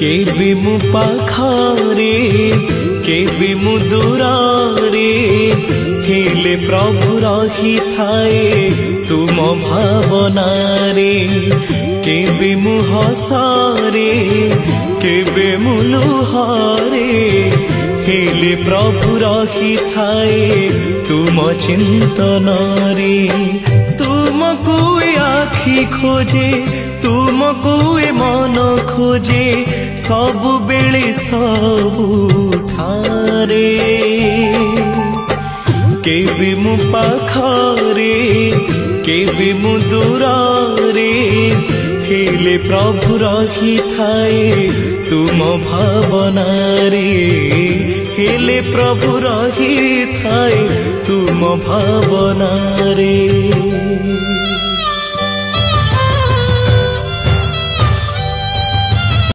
केबे मु पाखरे केबे मु दूरे हेले प्रभु रही थाए तुम भावनारे। केबे मु हसरे केबे मु लुहरे हेले प्रभु रही थाए तुम चिंतन रे। तुमको आखि खोजे तुमको मन खोजे सबु बेले सबु ठारे। केबे मु पाखरे केबे मु दूरे हेले प्रभु रही थाए तुम भावनारे। हेले प्रभु रही थाए तुम भावनारे।